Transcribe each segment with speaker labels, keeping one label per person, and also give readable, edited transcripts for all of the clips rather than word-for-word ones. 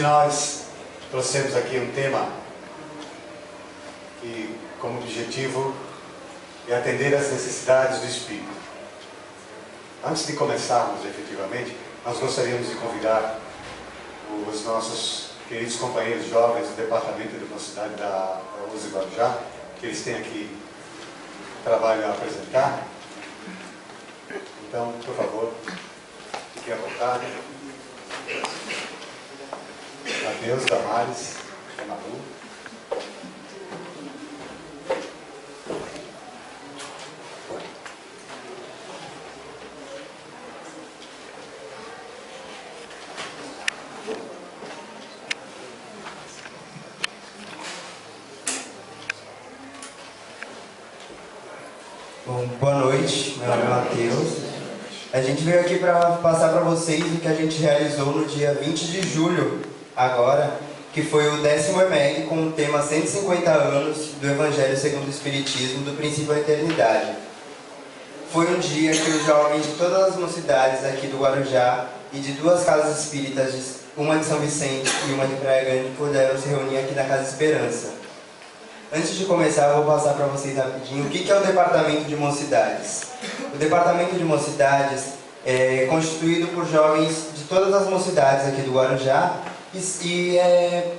Speaker 1: nós trouxemos aqui um tema que, como objetivo, é atender às necessidades do Espírito. Antes de começarmos efetivamente, nós gostaríamos de convidar os nossos queridos companheiros jovens do Departamento de Mocidade da USE Guarujá, que eles têm aqui trabalho a apresentar. Então, por favor, fiquem à vontade. Matheus, Damares, Manu.
Speaker 2: Bom, boa noite, meu nome é Matheus. A gente veio aqui para passar para vocês o que a gente realizou no dia 20 de julho, agora, que foi o 10º EMEG com o tema 150 anos do Evangelho segundo o Espiritismo, do princípio à eternidade. Foi um dia que os jovens de todas as mocidades aqui do Guarujá e de duas casas espíritas, uma de São Vicente e uma de Praia Grande, puderam se reunir aqui na Casa Esperança. Antes de começar, eu vou passar para vocês rapidinho o que é o Departamento de Mocidades. O Departamento de Mocidades é constituído por jovens de todas as mocidades aqui do Guarujá e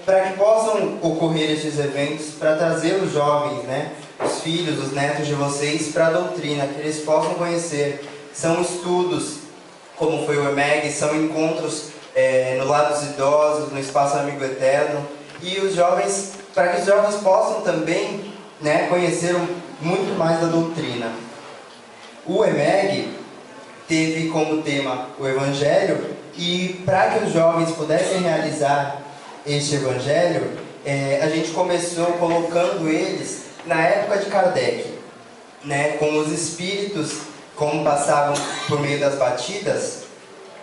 Speaker 2: para que possam ocorrer esses eventos, para trazer os jovens, né, os filhos, os netos de vocês para a doutrina, que eles possam conhecer. São estudos, como foi o EMEG, são encontros no Lar dos Idosos, no Espaço Amigo Eterno, e os jovens, para que os jovens possam também, né, conhecer muito mais da doutrina. O EMEG teve como tema o Evangelho, e para que os jovens pudessem realizar este Evangelho, a gente começou colocando eles na época de Kardec, né, com os espíritos, como passavam por meio das batidas,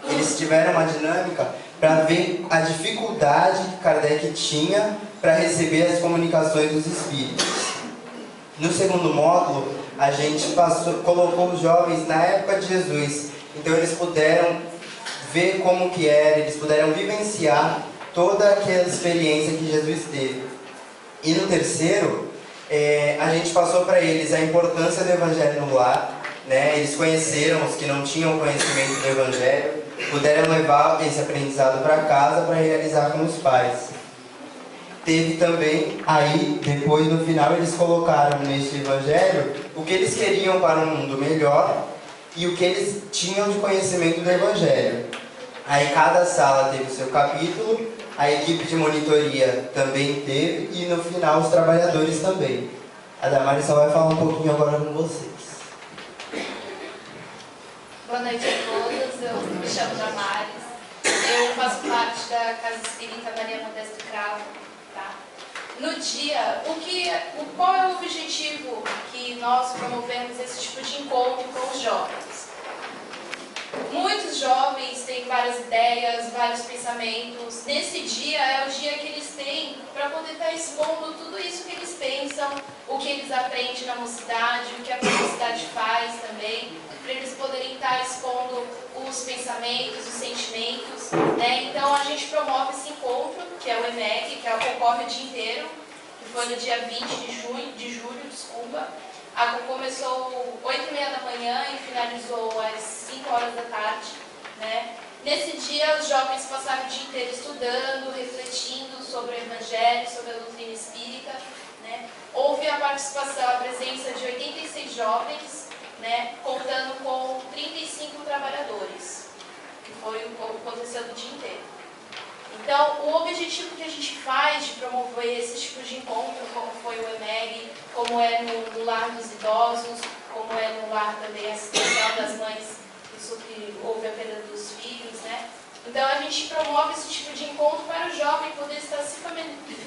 Speaker 2: eles tiveram uma dinâmica para ver a dificuldade que Kardec tinha para receber as comunicações dos espíritos. No segundo módulo, a gente colocou os jovens na época de Jesus. Então eles puderam ver como que era, eles puderam vivenciar toda aquela experiência que Jesus teve. E no terceiro, a gente passou para eles a importância do Evangelho no lar, né? Eles conheceram, os que não tinham conhecimento do Evangelho, puderam levar esse aprendizado para casa para realizar com os pais. Teve também, aí, depois no final, eles colocaram neste Evangelho o que eles queriam para um mundo melhor e o que eles tinham de conhecimento do Evangelho. Aí cada sala teve o seu capítulo, a equipe de monitoria também teve e no final os trabalhadores também. A Damares só vai falar um pouquinho agora com vocês.
Speaker 3: Boa noite a todos, eu me chamo Damares, eu faço parte da Casa Espírita Maria Modesto Cravo. Tá? No dia, qual é o objetivo que nós promovemos esse tipo de encontro com os jovens? Muitos jovens têm várias ideias, vários pensamentos. Nesse dia é o dia que eles têm para poder estar expondo tudo isso que eles pensam, o que eles aprendem na mocidade, o que a mocidade faz também, para eles poderem estar expondo os pensamentos, os sentimentos, né? Então a gente promove esse encontro, que é o EMEG, que ocorre o dia inteiro, que foi no dia 20 de julho, começou 8h30 da manhã e finalizou às 5 horas da tarde, né? Nesse dia os jovens passaram o dia inteiro estudando, refletindo sobre o Evangelho, sobre a doutrina espírita, né? Houve a participação, a presença de 86 jovens, né, contando com 35 trabalhadores, que foi o que aconteceu no dia inteiro. Então, o objetivo que a gente faz de promover esse tipo de encontro, como foi o EMEG, como é no Lar dos Idosos, como é no lar também assistencial das mães, isso que houve a perda dos filhos, né? Então, a gente promove esse tipo de encontro para o jovem poder estar se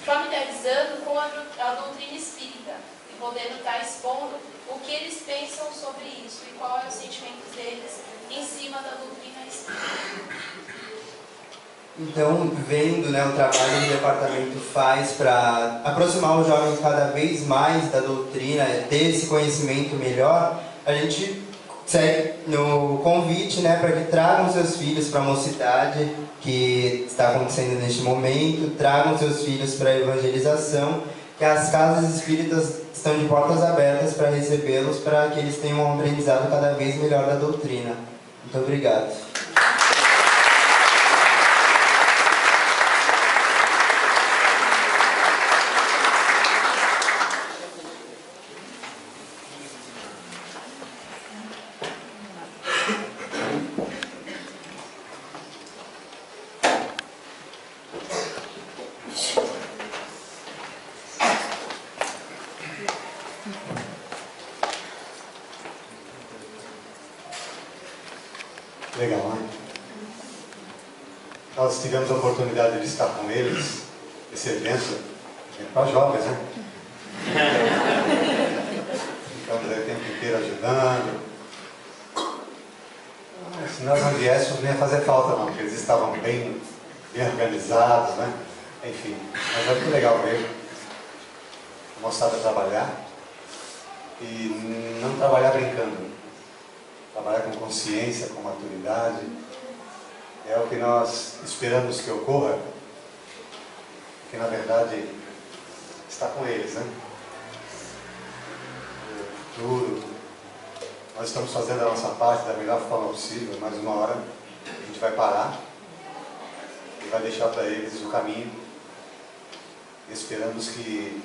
Speaker 3: familiarizando com a doutrina espírita e podendo estar expondo o que eles pensam sobre isso e qual é o sentimento deles em cima da doutrina espírita.
Speaker 2: Então, vendo, né, o trabalho que o departamento faz para aproximar os jovens cada vez mais da doutrina, ter esse conhecimento melhor, a gente no convite, né, para que tragam seus filhos para a mocidade que está acontecendo neste momento, tragam seus filhos para a evangelização, que as casas espíritas estão de portas abertas para recebê-los, para que eles tenham um aprendizado cada vez melhor da doutrina. Muito obrigado.
Speaker 1: Legal, né? Nós tivemos a oportunidade de estar com eles, esse evento, para jovens, né? Ficamos aí o tempo inteiro ajudando. Se nós não viéssemos, não ia fazer falta não, porque eles estavam bem organizados, né? Enfim, mas é muito legal ver a moçada trabalhar e não trabalhar brincando. Trabalhar com consciência, com maturidade, é o que nós esperamos que ocorra, que na verdade está com eles, né? O futuro, nós estamos fazendo a nossa parte da melhor forma possível, mas uma hora a gente vai parar e vai deixar para eles o caminho, e esperamos que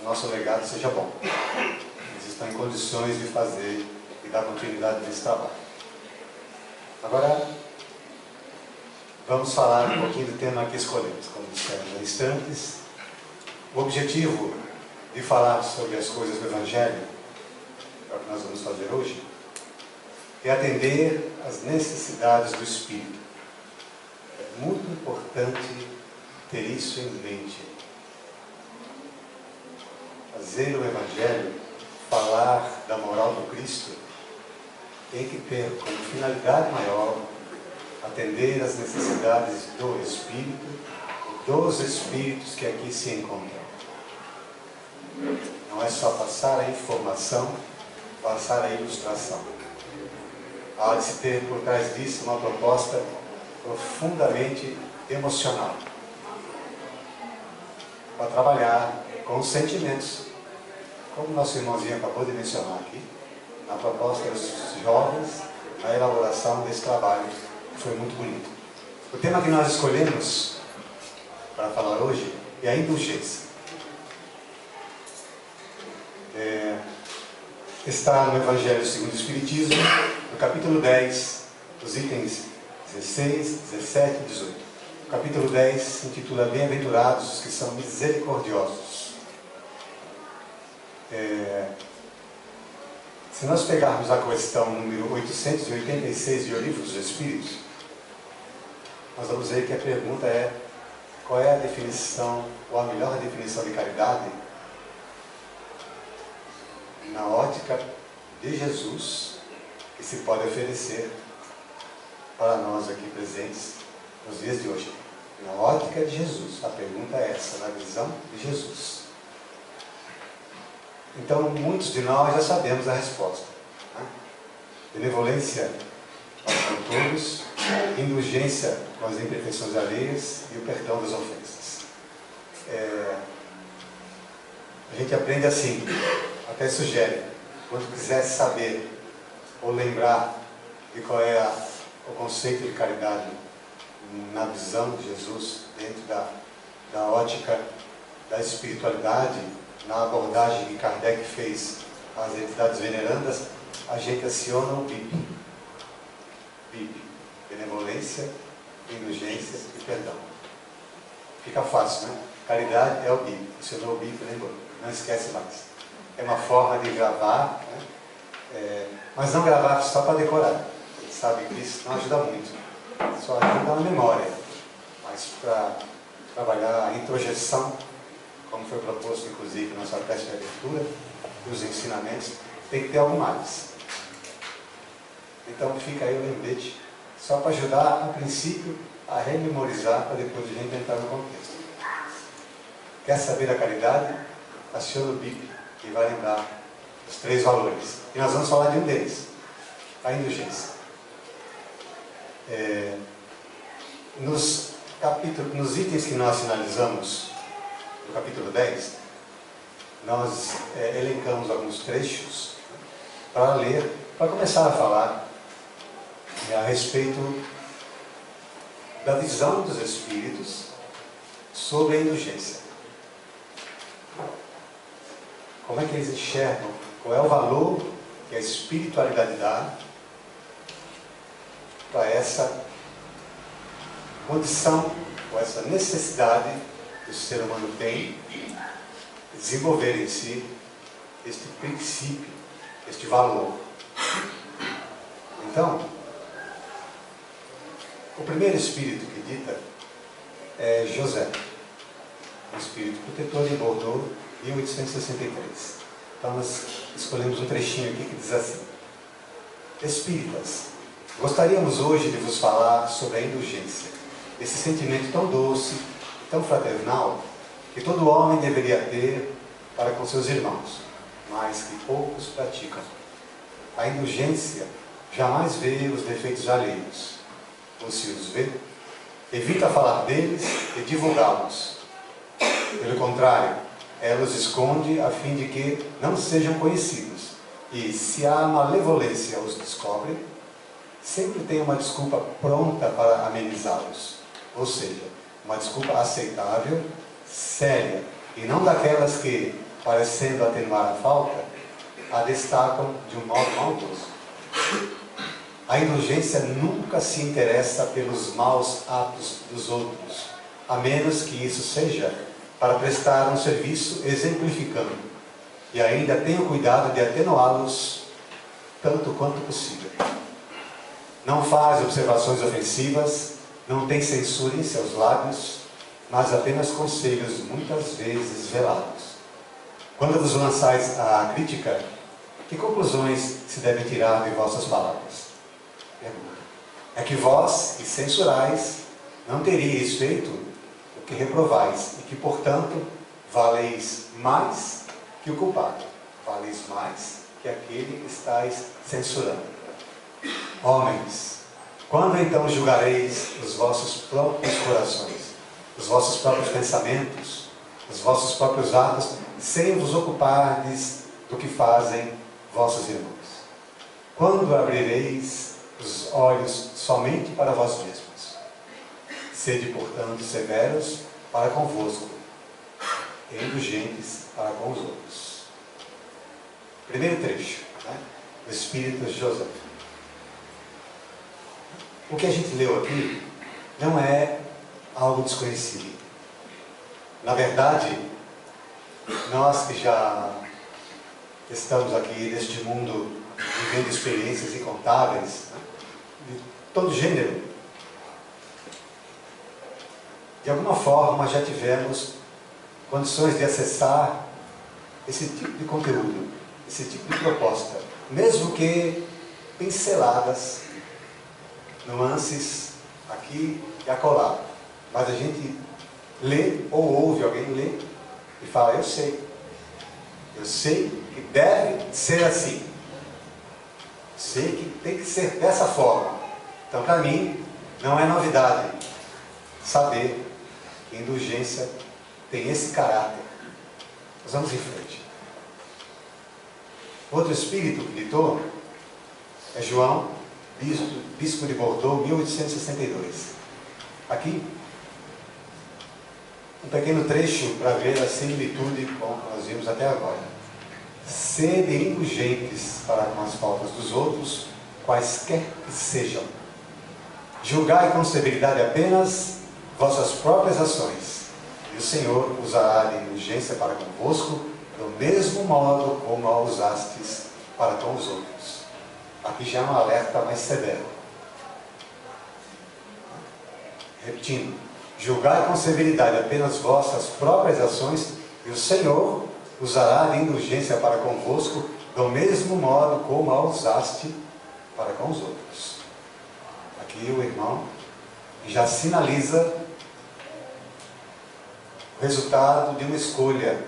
Speaker 1: o nosso legado seja bom. Eles estão em condições de fazer e dar continuidade nesse trabalho. Agora, vamos falar um pouquinho do tema que escolhemos, como dissemos há instantes. O objetivo de falar sobre as coisas do Evangelho, é o que nós vamos fazer hoje, é atender às necessidades do Espírito. É muito importante ter isso em mente. Fazer o Evangelho, falar da moral do Cristo, tem que ter como finalidade maior atender às necessidades do Espírito, dos Espíritos que aqui se encontram. Não é só passar a informação, passar a ilustração. Há de se ter por trás disso uma proposta profundamente emocional, para trabalhar com os sentimentos, como nosso irmãozinho acabou de mencionar aqui, a proposta dos jovens, a elaboração desse trabalho, que foi muito bonito. O tema que nós escolhemos para falar hoje é a indulgência. Está no Evangelho segundo o Espiritismo, no capítulo 10, os itens 16, 17 e 18. O capítulo 10 se intitula Bem-aventurados os que são misericordiosos. Se nós pegarmos a questão número 886 de O Livro dos Espíritos, nós vamos ver que a pergunta é: qual é a definição, ou a melhor definição de caridade na ótica de Jesus que se pode oferecer para nós aqui presentes nos dias de hoje? Na ótica de Jesus, a pergunta é essa, na visão de Jesus. Então, muitos de nós já sabemos a resposta, né? Benevolência para com todos, indulgência com as imperfeições alheias e o perdão das ofensas. A gente aprende assim, até sugere, quando quisesse saber ou lembrar de qual é o conceito de caridade na visão de Jesus, dentro da ótica da espiritualidade, na abordagem que Kardec fez às entidades venerandas, a gente aciona o BIP. BIP, benevolência, indulgência e perdão. Fica fácil, né? Caridade é o BIP. Acionou o BIP, lembrou? Não esquece mais. É uma forma de gravar, né? Mas não gravar só para decorar. Você sabe que isso não ajuda muito. Só ajuda na memória. Mas para trabalhar a introjeção, como foi proposto, inclusive, na nossa peça de leitura, dos ensinamentos, tem que ter algo mais. Então fica aí o lembrete, só para ajudar, a princípio, a rememorizar, para depois a gente entrar no contexto. Quer saber da caridade? Aciona o BIP, que vai lembrar os 3 valores. E nós vamos falar de um deles. A indulgência. Nos itens que nós finalizamos, no capítulo 10, nós elencamos alguns trechos para ler, para começar a falar a respeito da visão dos Espíritos sobre a indulgência. Como é que eles enxergam? Qual é o valor que a espiritualidade dá para essa condição, ou essa necessidade que o ser humano tem de desenvolver em si este princípio, este valor. Então, o primeiro espírito que dita é José, o espírito protetor de Bordeaux, 1863. Então nós escolhemos um trechinho aqui que diz assim: Espíritas, gostaríamos hoje de vos falar sobre a indulgência, esse sentimento tão doce, tão fraternal, que todo homem deveria ter para com seus irmãos, mas que poucos praticam. A indulgência jamais vê os defeitos alheios, ou se os vê, evita falar deles e divulgá-los. Pelo contrário, ela os esconde a fim de que não sejam conhecidos, e se a malevolência os descobre, sempre tem uma desculpa pronta para amenizá-los, ou seja, uma desculpa aceitável, séria, e não daquelas que, parecendo atenuar a falta, a destacam de um modo maldoso. A indulgência nunca se interessa pelos maus atos dos outros, a menos que isso seja para prestar um serviço exemplificando, e ainda tenha cuidado de atenuá-los tanto quanto possível. Não faz observações ofensivas, não tem censura em seus lábios, mas apenas conselhos muitas vezes velados. Quando vos lançais à crítica, que conclusões se devem tirar de vossas palavras? É que vós, que censurais, não teríeis feito o que reprovais, e que, portanto, valeis mais que o culpado, valeis mais que aquele que estáis censurando. Homens, quando então julgareis os vossos próprios corações, os vossos próprios pensamentos, os vossos próprios atos, sem vos ocupardes do que fazem vossos irmãos? Quando abrireis os olhos somente para vós mesmos? Sede, portanto, severos para convosco, e indulgentes para com os outros. Primeiro trecho, do Espírito de José. O que a gente leu aqui não é algo desconhecido. Na verdade, nós que já estamos aqui neste mundo vivendo experiências incontáveis, de todo gênero, de alguma forma já tivemos condições de acessar esse tipo de conteúdo, esse tipo de proposta, mesmo que pinceladas, nuances aqui e acolá. Mas a gente lê ou ouve alguém ler e fala: eu sei que deve ser assim, sei que tem que ser dessa forma. Então, para mim, não é novidade saber que a indulgência tem esse caráter. Nós vamos em frente. Outro espírito que ditou é João, bispo de Bordeaux, 1862. Aqui, um pequeno trecho para ver a similitude com o que nós vimos até agora. Sede indulgentes para com as faltas dos outros, quaisquer que sejam. Julgai com severidade apenas vossas próprias ações, e o Senhor usará de indulgência para convosco, do mesmo modo como a usastes para com os outros. Aqui já é um alerta mais severo. Repetindo: julgai com severidade apenas vossas próprias ações, e o Senhor usará de indulgência para convosco, do mesmo modo como a usaste para com os outros. Aqui o irmão já sinaliza o resultado de uma escolha,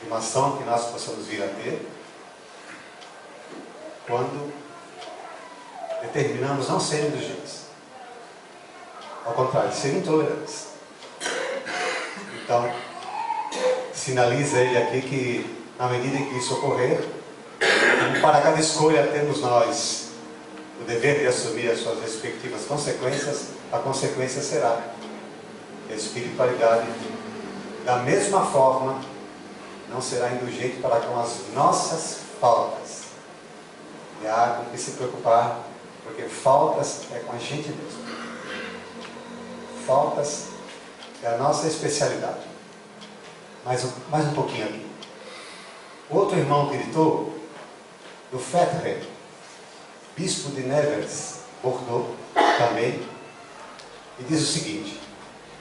Speaker 1: de uma ação que nós possamos vir a ter, quando determinamos não ser indulgentes. Ao contrário, ser intolerantes. Então, sinaliza ele aqui que, na medida em que isso ocorrer, para cada escolha temos nós o dever de assumir as suas respectivas consequências. A consequência será que a espiritualidade, da mesma forma, não será indulgente para com as nossas faltas. E há com que se preocupar, porque faltas é com a gente mesmo. Faltas é a nossa especialidade. Mais um pouquinho aqui. O outro irmão gritou, do Fetther, bispo de Nevers, Bordeaux, também, e diz o seguinte: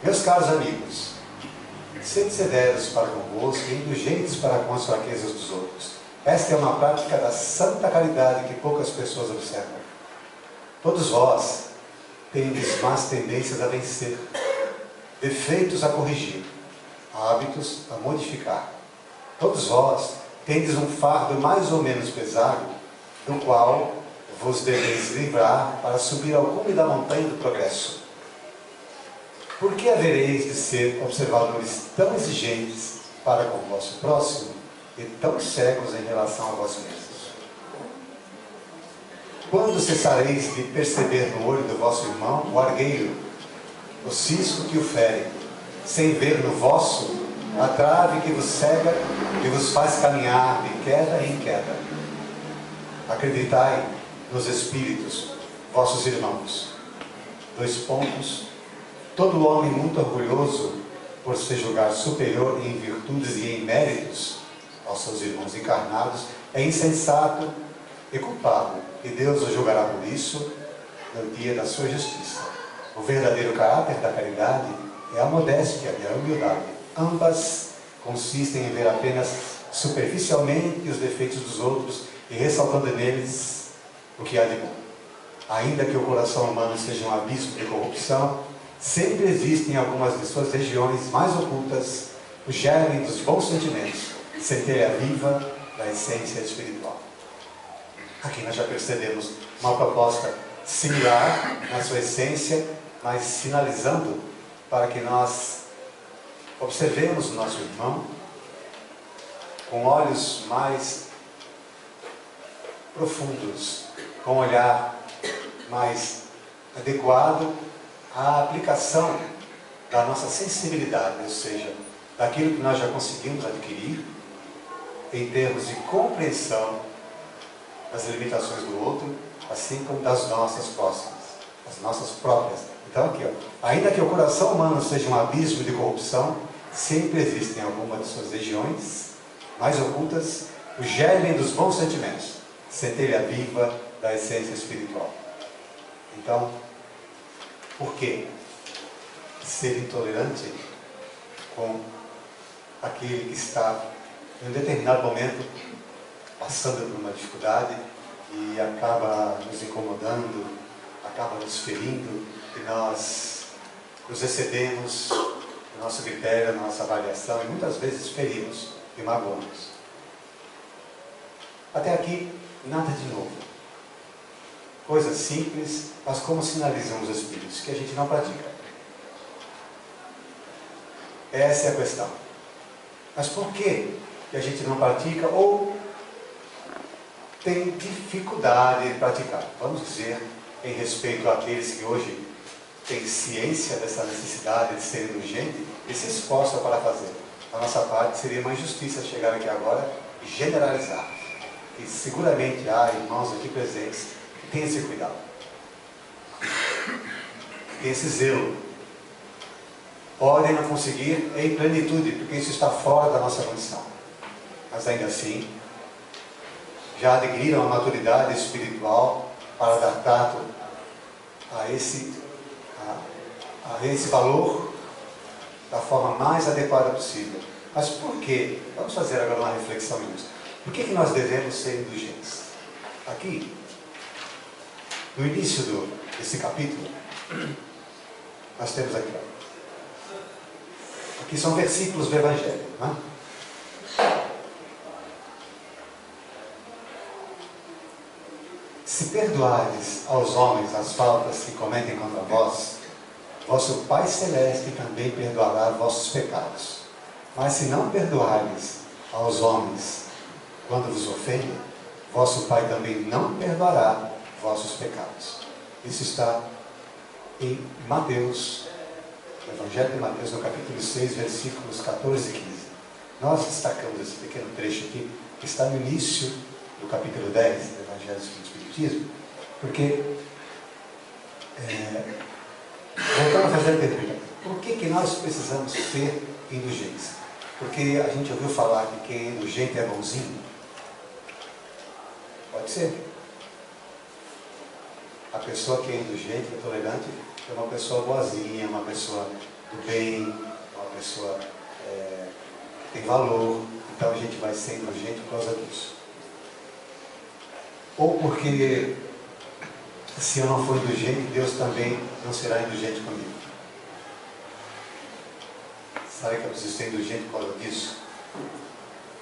Speaker 1: meus caros amigos, sede severos para convosco e indulgentes para com as fraquezas dos outros. Esta é uma prática da santa caridade que poucas pessoas observam. Todos vós tendes más tendências a vencer, defeitos a corrigir, hábitos a modificar. Todos vós tendes um fardo mais ou menos pesado, do qual vos deveis livrar para subir ao cume da montanha do progresso. Por que havereis de ser observadores tão exigentes para com o vosso próximo e tão cegos em relação a vós mesmos? Quando cessareis de perceber no olho do vosso irmão o argueiro, o cisco que o fere, sem ver no vosso a trave que vos cega e vos faz caminhar de queda em queda? Acreditai nos espíritos, vossos irmãos. Todo homem muito orgulhoso por se julgar superior em virtudes e em méritos aos seus irmãos encarnados é insensato e culpado, e Deus o julgará por isso no dia da sua justiça. O verdadeiro caráter da caridade é a modéstia e a humildade. Ambas consistem em ver apenas superficialmente os defeitos dos outros e ressaltando neles o que há de bom. Ainda que o coração humano seja um abismo de corrupção, sempre existem em algumas de suas regiões mais ocultas o germe dos bons sentimentos, centelha viva da essência espiritual. Aqui nós já percebemos uma proposta similar na sua essência, mas sinalizando para que nós observemos o nosso irmão com olhos mais profundos, com um olhar mais adequado à aplicação da nossa sensibilidade, ou seja, daquilo que nós já conseguimos adquirir em termos de compreensão das limitações do outro, assim como das nossas próximas, as nossas próprias. Então aqui, ainda que o coração humano seja um abismo de corrupção, sempre existem em alguma de suas regiões mais ocultas o germe dos bons sentimentos, centelha viva da essência espiritual. Então, por que ser intolerante com aquele que está em um determinado momento passando por uma dificuldade e acaba nos incomodando, acaba nos ferindo, e nós nos excedemos no nosso critério, na nossa avaliação, e muitas vezes ferimos e magoamos. Até aqui, nada de novo. Coisas simples, mas como sinalizam os Espíritos, que a gente não pratica. Essa é a questão. Mas por que a gente não pratica ou tem dificuldade de praticar? Vamos dizer, em respeito àqueles que hoje têm ciência dessa necessidade de ser indulgente e se esforçam para fazer. Da nossa parte, seria uma injustiça chegar aqui agora e generalizar. E seguramente há irmãos aqui presentes que têm esse cuidado, têm esse zelo. Podem não conseguir em plenitude, porque isso está fora da nossa condição. Mas ainda assim, já adquiriram a maturidade espiritual para dar tato a esse valor da forma mais adequada possível. Mas por quê? Vamos fazer agora uma reflexão nisso. Por que nós devemos ser indulgentes? Aqui, no início desse capítulo, nós temos aqui, aqui são versículos do Evangelho, não é? se perdoardes aos homens as faltas que cometem contra vós, vosso Pai Celeste também perdoará vossos pecados. Mas se não perdoardes aos homens quando vos ofendem, vosso Pai também não perdoará vossos pecados. Isso está em Mateus, no Evangelho de Mateus, no capítulo 6, versículos 14 e 15. Nós destacamos esse pequeno trecho aqui, que está no início do capítulo 10 do Evangelho segundo o Espiritismo, porque, voltando a fazer a pergunta, por que nós precisamos ser indulgentes? Porque a gente ouviu falar que quem é indulgente é bonzinho? Pode ser. A pessoa que é indulgente, é tolerante, é uma pessoa boazinha, uma pessoa do bem, uma pessoa que tem valor. Então a gente vai ser indulgente por causa disso. Ou porque, se eu não for indulgente, Deus também não será indulgente comigo. Sabe que eu preciso ser indulgente por causa disso?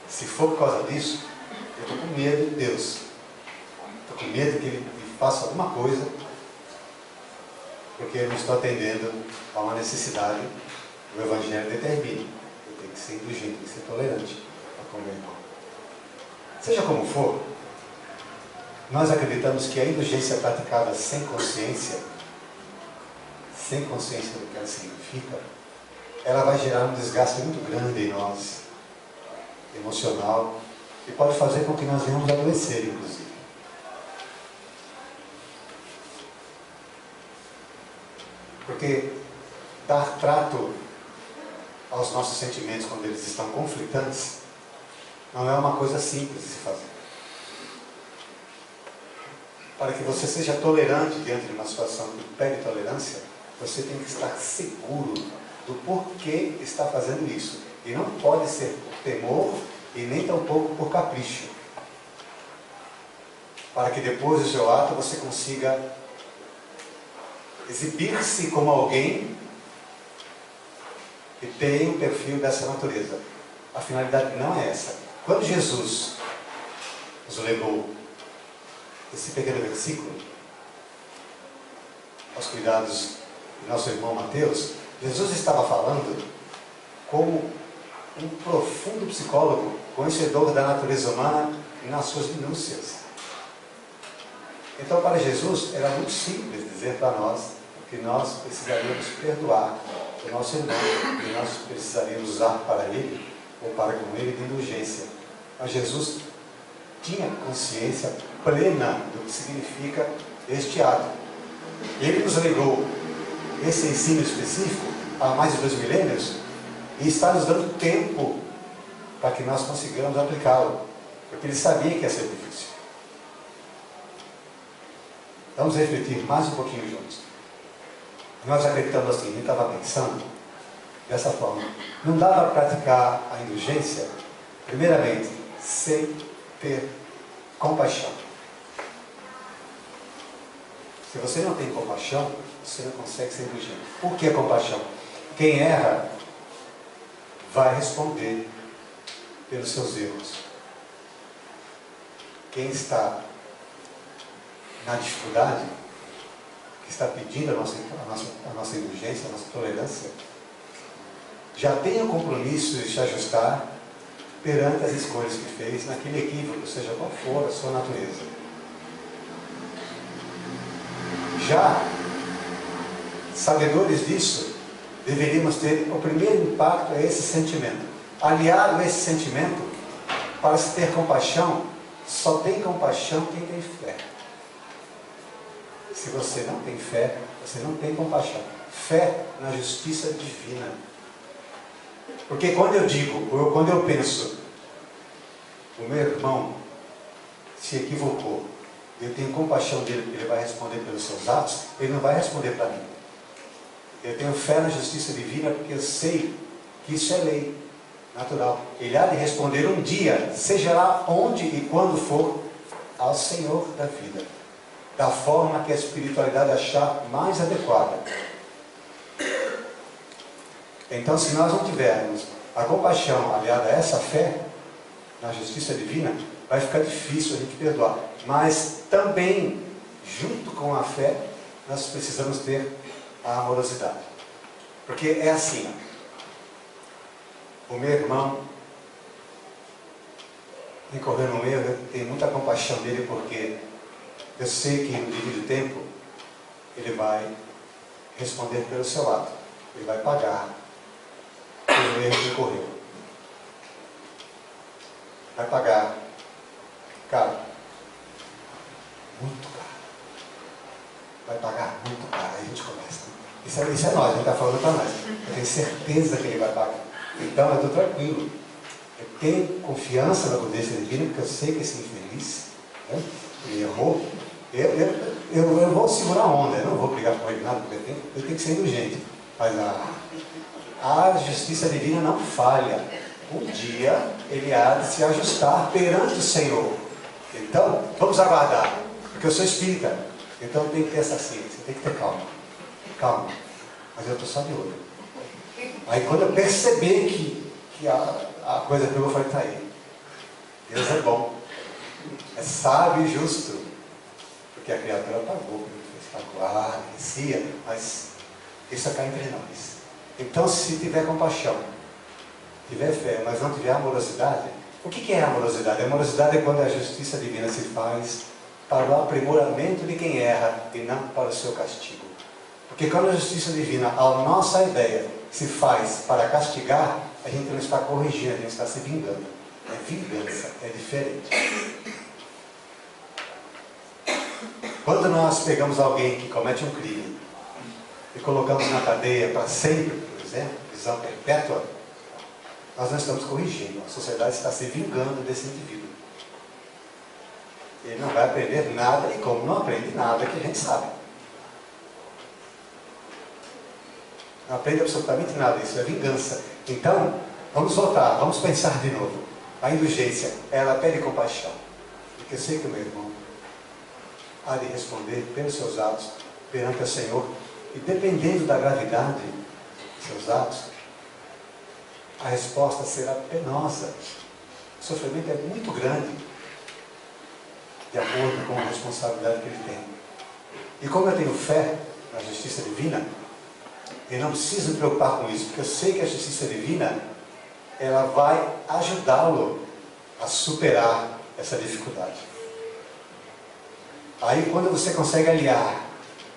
Speaker 1: Se for por causa disso, eu estou com medo de Deus. Estou com medo que Ele faça alguma coisa, porque eu não estou atendendo a uma necessidade que o Evangelho determina. Eu tenho que ser indulgente, tenho que ser tolerante com o meu irmão. Seja como for, nós acreditamos que a indulgência praticada sem consciência do que ela significa, ela vai gerar um desgaste muito grande em nós, emocional, e pode fazer com que nós venhamos adoecer, inclusive. Porque dar trato aos nossos sentimentos quando eles estão conflitantes não é uma coisa simples de se fazer. Para que você seja tolerante diante de uma situação que pede tolerância, você tem que estar seguro do porquê está fazendo isso. E não pode ser por temor e nem tampouco por capricho. Para que depois do seu ato você consiga exibir-se como alguém que tem um perfil dessa natureza. A finalidade não é essa. Quando Jesus nos legou esse pequeno versículo aos cuidados do nosso irmão Mateus, Jesus estava falando como um profundo psicólogo, conhecedor da natureza humana nas suas minúcias. Então, para Jesus, era muito simples dizer para nós que nós precisaríamos perdoar o nosso irmão, que nós precisaríamos usar para ele, ou para com ele, de indulgência. Mas Jesus tinha consciência plena do que significa este ato. Ele nos legou esse ensino específico há mais de 2 milênios e está nos dando tempo para que nós consigamos aplicá-lo, porque ele sabia que ia ser difícil. Vamos refletir mais um pouquinho juntos. Nós acreditamos assim, a gente estava pensando dessa forma. Não dá para praticar a indulgência, primeiramente, sem ter compaixão. Se você não tem compaixão, você não consegue ser indulgente. Por que compaixão? Quem erra vai responder pelos seus erros. Quem está na dificuldade, que está pedindo a nossa indulgência, a nossa tolerância, já tem o compromisso de se ajustar perante as escolhas que fez naquele equívoco, seja qual for a sua natureza. Já sabedores disso, deveríamos ter o primeiro impacto é esse sentimento. Aliado a esse sentimento, para se ter compaixão, só tem compaixão quem tem fé. Se você não tem fé, você não tem compaixão. Fé na justiça divina. Porque quando eu digo, ou quando eu penso, o meu irmão se equivocou, eu tenho compaixão dele, porque ele vai responder pelos seus atos, ele não vai responder para mim. Eu tenho fé na justiça divina, porque eu sei que isso é lei natural. Ele há de responder um dia, seja lá onde e quando for, ao Senhor da vida, da forma que a espiritualidade achar mais adequada. Então, se nós não tivermos a compaixão aliada a essa fé, na justiça divina, vai ficar difícil a gente perdoar. Mas também, junto com a fé, nós precisamos ter a amorosidade. Porque é assim, o meu irmão, incorrendo no erro, eu tenho muita compaixão dele, porque eu sei que no devido tempo ele vai responder pelo seu ato, ele vai pagar pelo erro que ocorreu. Vai pagar caro, muito caro. Vai pagar muito caro. Aí a gente começa. Isso é nós, a gente está falando para nós. Eu tenho certeza que ele vai pagar. Então eu estou tranquilo. Eu tenho confiança na providência divina, porque eu sei que esse infeliz, né, ele errou. Eu vou segurar a onda, eu não vou brigar com ele nada, porque eu tenho que ser indulgente. Mas a justiça divina não falha. Um dia ele há de se ajustar perante o Senhor. Então, vamos aguardar, porque eu sou espírita, então tem que ter essa ciência, tem que ter calma. Calma, mas eu estou só de olho. Aí quando eu perceber que a coisa que eu vou falar está aí, Deus é bom, é sábio e justo, porque a criatura pagou, merecia, mas isso é cá entre nós. Então, se tiver compaixão, tiver fé, mas não tiver amorosidade, o que é amorosidade? A amorosidade é quando a justiça divina se faz para o aprimoramento de quem erra e não para o seu castigo. Porque quando a justiça divina, a nossa ideia, se faz para castigar, a gente não está corrigindo, a gente está se vingando. É vingança, é diferente. Quando nós pegamos alguém que comete um crime e colocamos na cadeia para sempre, por exemplo, prisão perpétua, nós não estamos corrigindo, a sociedade está se vingando desse indivíduo. Ele não vai aprender nada, e como não aprende nada, que a gente sabe. Não aprende absolutamente nada, isso é vingança. Então, vamos voltar, vamos pensar de novo. A indulgência, ela pede compaixão. Porque eu sei que o meu irmão há de responder pelos seus atos perante o Senhor, e dependendo da gravidade dos seus atos, a resposta será penosa. O sofrimento é muito grande, de acordo com a responsabilidade que ele tem. E como eu tenho fé na justiça divina, eu não preciso me preocupar com isso, porque eu sei que a justiça divina, ela vai ajudá-lo a superar essa dificuldade. Aí quando você consegue aliar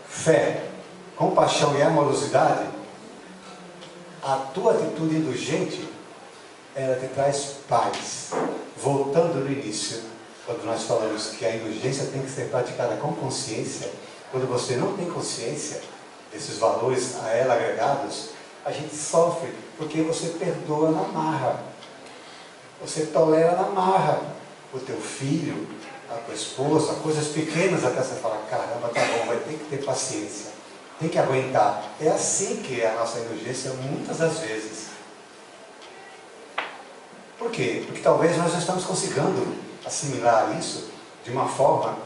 Speaker 1: fé, compaixão e amorosidade, a tua atitude indulgente, ela te traz paz. Voltando no início, quando nós falamos que a indulgência tem que ser praticada com consciência, quando você não tem consciência desses valores a ela agregados, a gente sofre, porque você perdoa na marra. Você tolera na marra o teu filho, a tua esposa, coisas pequenas até você falar, caramba, tá bom, vai ter que ter paciência. Tem que aguentar. É assim que é a nossa indulgência muitas das vezes. Por quê? Porque talvez nós não estamos conseguindo assimilar isso de uma forma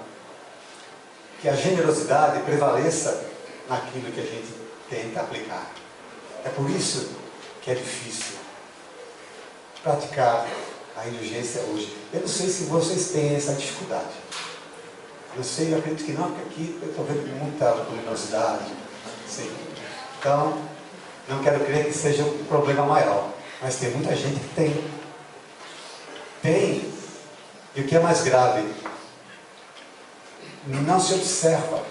Speaker 1: que a generosidade prevaleça naquilo que a gente tenta aplicar. É por isso que é difícil praticar a indulgência hoje. Eu não sei se vocês têm essa dificuldade. Eu sei, eu acredito que não, porque aqui eu estou vendo muita luminosidade. Sim. Então, não quero crer que seja um problema maior. Mas tem muita gente que tem. Tem. E o que é mais grave, não se observa.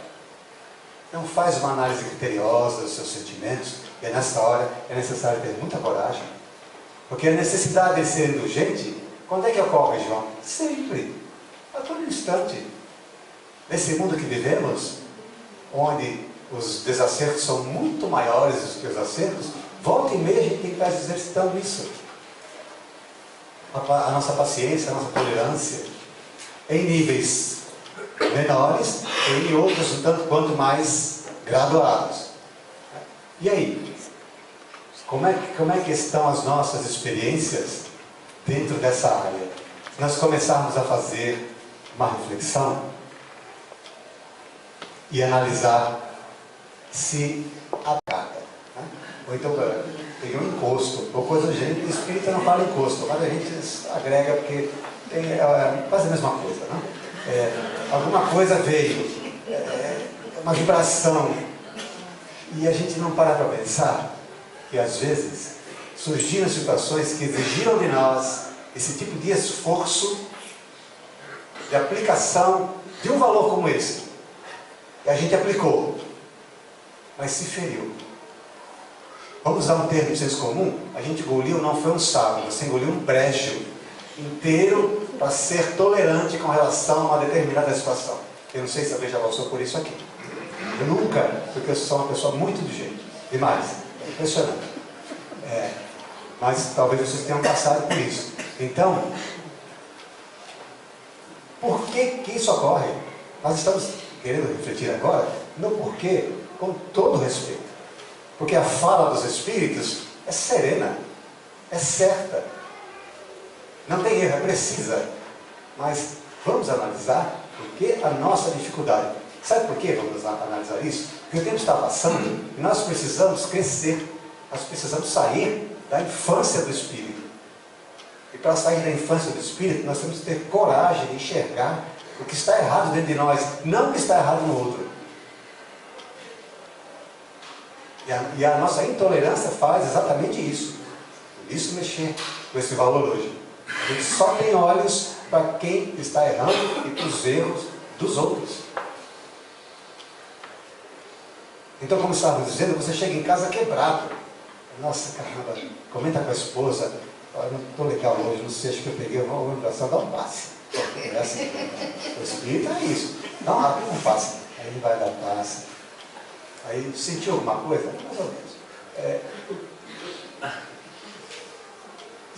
Speaker 1: Não faz uma análise criteriosa dos seus sentimentos. E nessa hora é necessário ter muita coragem. Porque a necessidade de ser indulgente, quando é que ocorre, João? Sempre. A todo instante. Nesse mundo que vivemos, onde os desacertos são muito maiores do que os acertos, volta e meia a gente tem que estar exercitando isso. A nossa paciência, a nossa tolerância, em níveis menores e em outros um tanto quanto mais graduados. E aí? Como é que estão as nossas experiências dentro dessa área? Se nós começarmos a fazer uma reflexão e analisar se a carga, né? ou então tem um encosto, ou coisa do gênero. Espírita não fala encosto, mas a gente agrega porque tem quase a mesma coisa, né? Alguma coisa veio, uma vibração, e a gente não para pensar que às vezes surgiram situações que exigiram de nós esse tipo de esforço de aplicação de um valor como esse. E a gente aplicou, mas se feriu. Vamos usar um termo de senso comum? A gente engoliu, não foi um sapo, você engoliu um brejo inteiro para ser tolerante com relação a uma determinada situação. Eu não sei se alguém já passou por isso aqui. Eu nunca, porque eu sou uma pessoa muito do jeito. Demais. É impressionante. Mas talvez vocês tenham passado por isso. Então, por que isso ocorre? Nós estamos querendo refletir agora no porquê, com todo respeito. Porque a fala dos Espíritos é serena, é certa. Não tem erro, é precisa. Mas vamos analisar por que a nossa dificuldade. Sabe por que vamos analisar isso? Porque o tempo está passando e nós precisamos crescer. Nós precisamos sair da infância do Espírito. E para sair da infância do Espírito, nós temos que ter coragem de enxergar o que está errado dentro de nós, não o que está errado no outro. E a nossa intolerância faz exatamente isso. Por isso mexer com esse valor hoje. A gente só tem olhos para quem está errando e para os erros dos outros. Então, como estávamos dizendo, você chega em casa quebrado. Nossa, caramba, comenta com a esposa. Olha, não estou legal hoje, não sei, acho que eu peguei uma orientação, dá um passe. É assim. O Espírito é isso. Dá um passe. Aí ele vai dar passe. Aí, sentiu alguma coisa? Mais ou menos.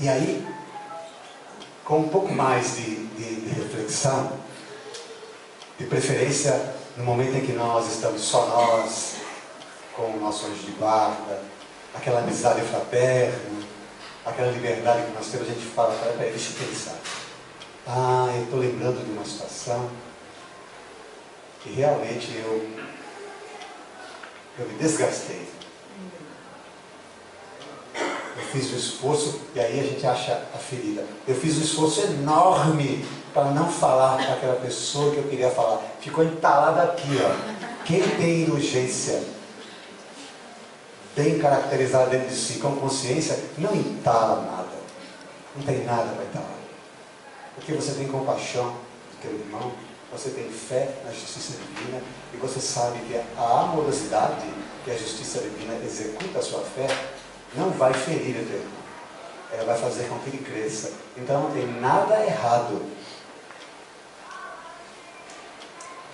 Speaker 1: E aí, com um pouco mais de reflexão, de preferência no momento em que nós estamos só nós, com o nosso anjo de guarda, aquela amizade fraterna, aquela liberdade que nós temos, a gente fala, peraí, deixa eu pensar. Eu estou lembrando de uma situação que realmente eu me desgastei. Eu fiz o esforço, e aí a gente acha a ferida. Eu fiz um esforço enorme para não falar para aquela pessoa que eu queria falar. Ficou entalada aqui, ó. Quem tem urgência bem caracterizada dentro de si, com consciência, não entala nada. Não tem nada para entalar. Porque você tem compaixão do teu irmão, você tem fé na justiça divina, e você sabe que a amorosidade que a justiça divina executa a sua fé não vai ferir o teu irmão. Ela vai fazer com que ele cresça. Então não tem nada errado.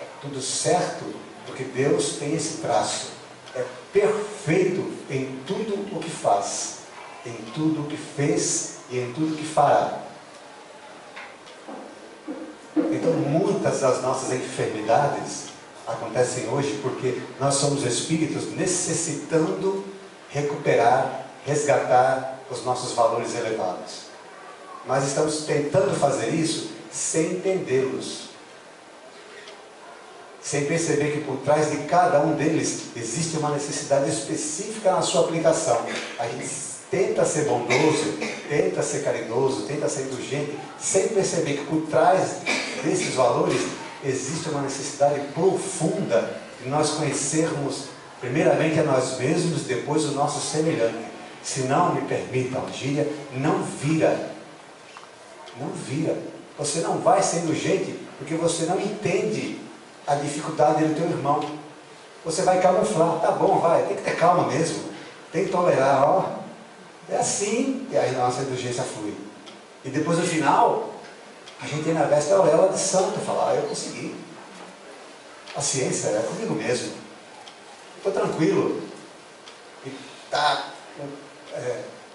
Speaker 1: É tudo certo, porque Deus tem esse traço. É perfeito em tudo o que faz, em tudo o que fez e em tudo o que fará. Então muitas das nossas enfermidades acontecem hoje porque nós somos espíritos necessitando recuperar, resgatar os nossos valores elevados. Mas estamos tentando fazer isso sem entendê-los, sem perceber que por trás de cada um deles existe uma necessidade específica na sua aplicação. A gente tenta ser bondoso, tenta ser caridoso, tenta ser indulgente, sem perceber que por trás desses valores existe uma necessidade profunda de nós conhecermos primeiramente a nós mesmos, depois o nosso semelhante. Se não me permita a gíria, não vira. Não vira. Você não vai ser indulgente porque você não entende a dificuldade do teu irmão. Você vai camuflar. Tá bom, vai. Tem que ter calma mesmo. Tem que tolerar. Ó. É assim que a nossa indulgência flui. E depois no final, a gente ainda veste a auréola de santo. Falar, eu consegui. A ciência é comigo mesmo. Estou tranquilo. E tá com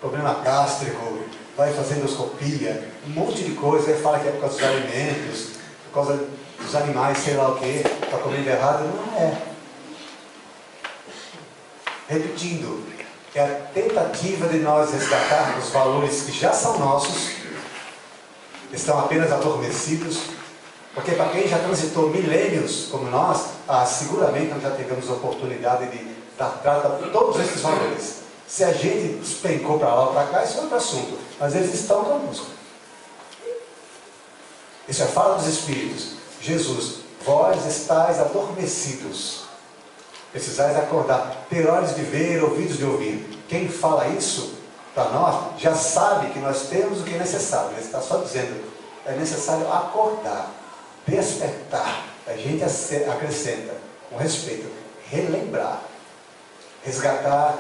Speaker 1: problema gástrico, vai fazer endoscopia, um monte de coisa, aí fala que é por causa dos alimentos, por causa dos animais, sei lá o que, está comendo errado. Não é. Repetindo, é a tentativa de nós resgatar os valores que já são nossos, estão apenas adormecidos, porque para quem já transitou milênios como nós, seguramente nós já tivemos a oportunidade de dar trato a todos esses valores. Se a gente despencou para lá ou para cá, isso é outro assunto. Mas eles estão conosco. Isso é fala dos Espíritos. Jesus, vós estáis adormecidos. Precisais acordar. Ter olhos de ver, ouvidos de ouvir. Quem fala isso para nós, já sabe que nós temos o que é necessário. Ele está só dizendo, é necessário acordar, despertar. A gente acrescenta, com respeito, relembrar, resgatar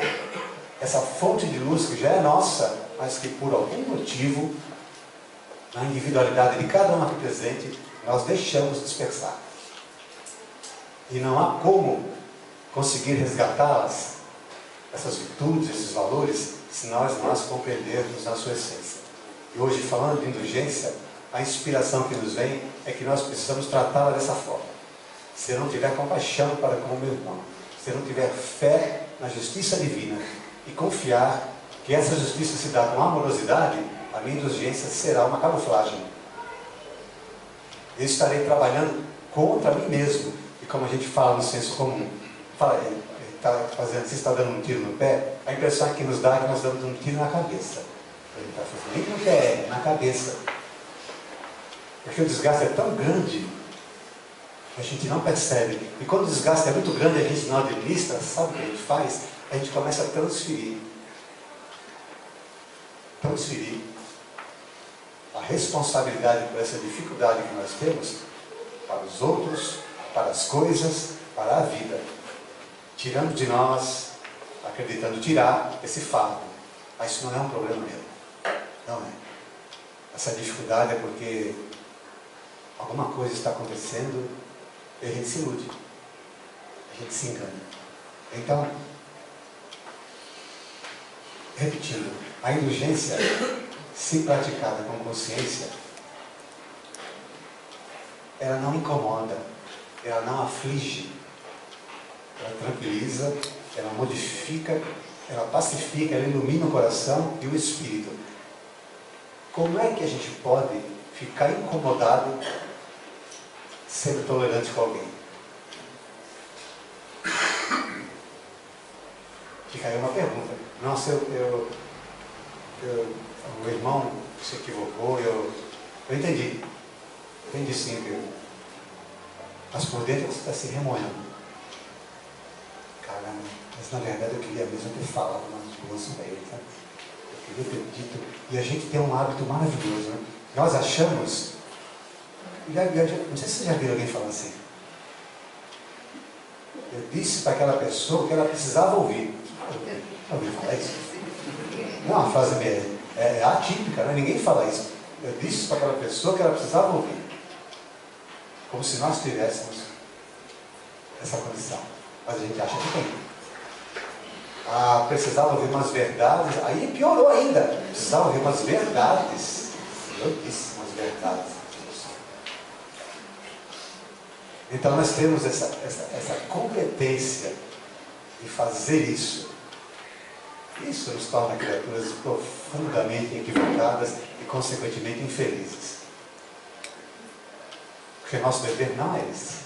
Speaker 1: essa fonte de luz que já é nossa, mas que por algum motivo, na individualidade de cada um aqui presente, nós deixamos dispersar. E não há como conseguir resgatá-las, essas virtudes, esses valores, se nós compreendermos na sua essência. E hoje, falando de indulgência, a inspiração que nos vem é que nós precisamos tratá-la dessa forma. Se eu não tiver compaixão para com o meu irmão, se eu não tiver fé na justiça divina e confiar que essa justiça se dá com amorosidade, a minha indulgência será uma camuflagem. Eu estarei trabalhando contra mim mesmo. E como a gente fala no senso comum, você está dando um tiro no pé, a impressão que nos dá é que nós estamos dando um tiro na cabeça. Ele está falando, nem no pé, na cabeça. Porque o desgaste é tão grande que a gente não percebe. E quando o desgaste é muito grande, a gente não administra, sabe o que a gente faz? A gente começa a transferir a responsabilidade por essa dificuldade que nós temos para os outros, para as coisas, para a vida. Tirando de nós, acreditando tirar esse fardo. Mas isso não é um problema meu. Não é. Essa dificuldade é porque alguma coisa está acontecendo e a gente se ilude. A gente se engana. Então, repetindo, a indulgência, se praticada com consciência, ela não incomoda, ela não aflige, ela tranquiliza, ela modifica, ela pacifica, ela ilumina o coração e o espírito. Como é que a gente pode ficar incomodado sendo tolerante com alguém? Fica aí uma pergunta. Nossa, o irmão se equivocou, eu entendi. Entendi sim, mas por dentro você está se remoendo. Caramba, mas na verdade eu queria mesmo ter falado umas duas para ele, sabe? Eu queria ter dito. E a gente tem um hábito maravilhoso, né? Nós achamos. Não sei se você já viu alguém falar assim. Eu disse para aquela pessoa que ela precisava ouvir. Já ouviu falar isso? Não é uma frase meio. É atípica, né? Ninguém fala isso. Eu disse para aquela pessoa que ela precisava ouvir. Como se nós tivéssemos essa condição. Mas a gente acha que tem. Precisava ouvir umas verdades. Aí piorou ainda. Precisava ouvir umas verdades. Eu disse umas verdades. Então nós temos essa competência de fazer isso. Isso nos torna criaturas profundamente equivocadas e consequentemente infelizes. Porque nosso dever não é esse.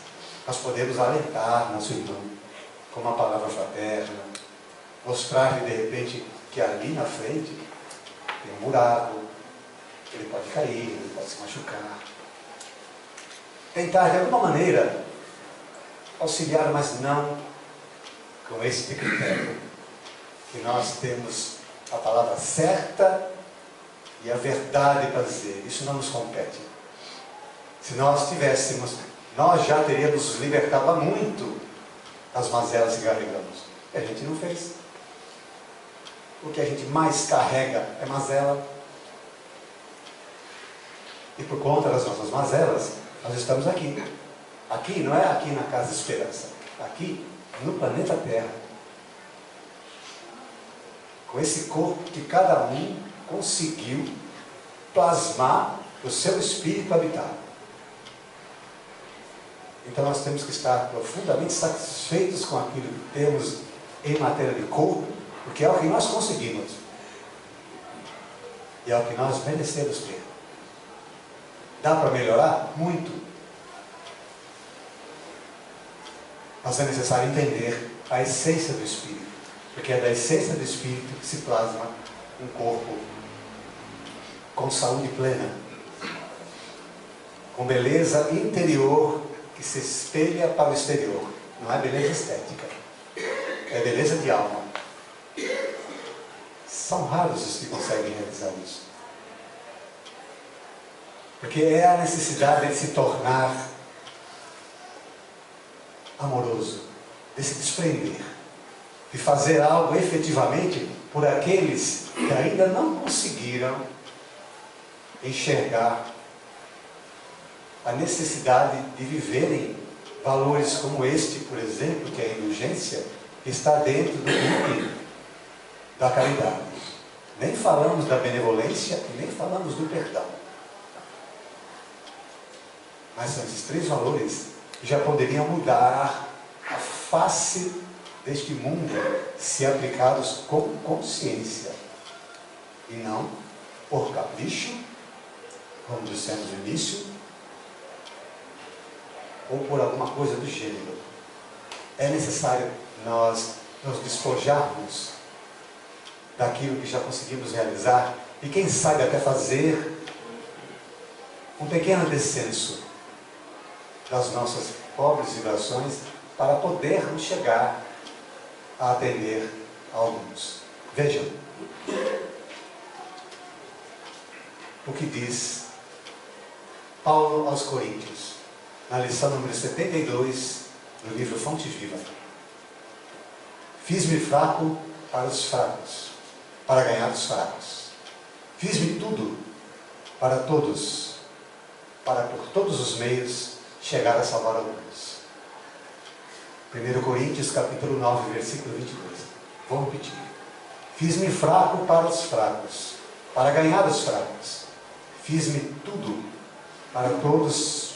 Speaker 1: Nós podemos alentar nosso irmão com uma palavra fraterna, mostrar-lhe de repente que ali na frente tem um buraco, ele pode cair, ele pode se machucar. Tentar de alguma maneira auxiliar, mas não com esse critério, que nós temos a palavra certa e a verdade para dizer. Isso não nos compete. Se nós tivéssemos, nós já teríamos libertado há muito as mazelas que carregamos. E a gente não fez. O que a gente mais carrega é mazela. E por conta das nossas mazelas, nós estamos aqui. Aqui não é aqui na Casa Esperança. Aqui no planeta Terra. Com esse corpo que cada um conseguiu plasmar o seu espírito habitar. Então nós temos que estar profundamente satisfeitos com aquilo que temos em matéria de corpo, porque é o que nós conseguimos. E é o que nós merecemos ter. Dá para melhorar? Muito. Mas é necessário entender a essência do espírito. Porque é da essência do Espírito que se plasma um corpo com saúde plena, com beleza interior que se espelha para o exterior. Não é beleza estética, é beleza de alma. São raros os que conseguem realizar isso. Porque é a necessidade de se tornar amoroso, de se desprender, de fazer algo efetivamente por aqueles que ainda não conseguiram enxergar a necessidade de viverem valores como este, por exemplo, que é a indulgência, que está dentro do clube da caridade. Nem falamos da benevolência e nem falamos do perdão. Mas são esses três valores que já poderiam mudar a face deste mundo se aplicados com consciência e não por capricho, como dissemos no início, ou por alguma coisa do gênero. É necessário nós nos despojarmos daquilo que já conseguimos realizar e quem sabe até fazer um pequeno descenso das nossas pobres vibrações para podermos chegar a atender a alguns. Vejam o que diz Paulo aos Coríntios, na lição número 72, no livro Fonte Viva. Fiz-me fraco para os fracos, para ganhar os fracos. Fiz-me tudo para todos, para por todos os meios chegar a salvar alguns. 1 Coríntios capítulo 9, versículo 22. Vou repetir. Fiz-me fraco para os fracos, para ganhar os fracos. Fiz-me tudo para todos,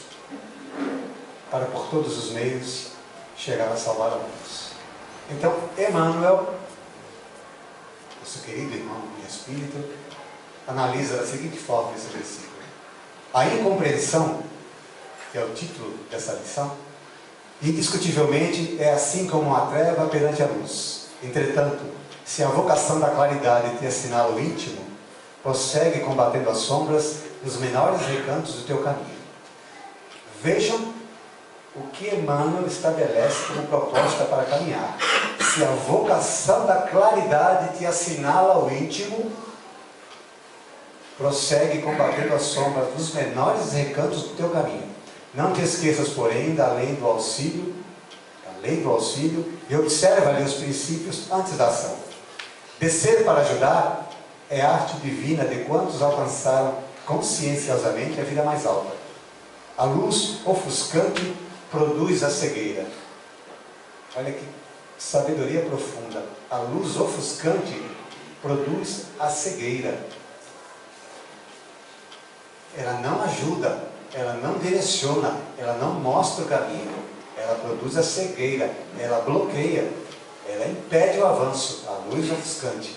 Speaker 1: para por todos os meios chegar a salvar alguns. Então, Emmanuel, nosso querido irmão de espírito, analisa da seguinte forma esse versículo. A incompreensão, que é o título dessa lição, indiscutivelmente é assim como a treva perante a luz. Entretanto, se a vocação da claridade te assinala o íntimo, prossegue combatendo as sombras nos menores recantos do teu caminho. Vejam o que Emmanuel estabelece como proposta para caminhar. Se a vocação da claridade te assinala o íntimo, prossegue combatendo as sombras dos menores recantos do teu caminho. Não te esqueças, porém, da lei do auxílio, e observa ali os princípios antes da ação. Descer para ajudar é arte divina de quantos alcançaram conscienciosamente a vida mais alta. A luz ofuscante produz a cegueira. Olha que sabedoria profunda. A luz ofuscante produz a cegueira. Ela não ajuda, ela não direciona, ela não mostra o caminho. Ela produz a cegueira, ela bloqueia, ela impede o avanço, a luz ofuscante.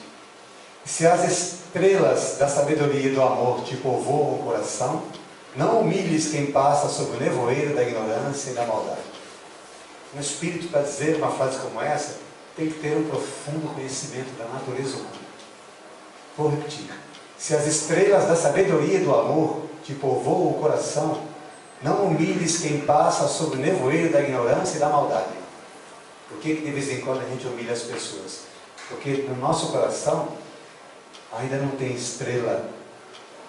Speaker 1: Se as estrelas da sabedoria e do amor te povoam o coração, não humilhes quem passa sob o nevoeiro da ignorância e da maldade. Um espírito, para dizer uma frase como essa, tem que ter um profundo conhecimento da natureza humana. Vou repetir. Se as estrelas da sabedoria e do amor te povoam o coração, não humilhes quem passa sob o nevoeiro da ignorância e da maldade. Por que de vez em quando a gente humilha as pessoas? Porque no nosso coração ainda não tem estrela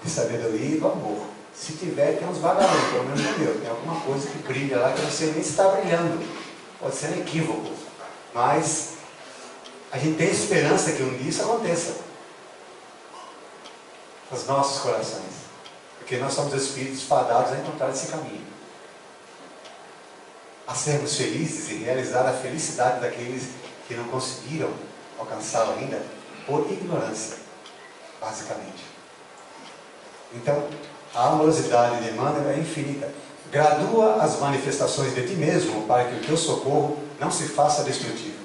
Speaker 1: de sabedoria e do amor. Se tiver, tem uns vagalumes, pelo menos no meu. Tem alguma coisa que brilha lá que eu não sei nem se está brilhando. Pode ser um equívoco. Mas a gente tem esperança que um dia isso aconteça nos nossos corações. Porque nós somos espíritos fadados a encontrar esse caminho. A sermos felizes e realizar a felicidade daqueles que não conseguiram alcançá-lo ainda por ignorância, basicamente. Então, a amorosidade de Emmanuel é infinita. Gradua as manifestações de ti mesmo para que o teu socorro não se faça destrutivo.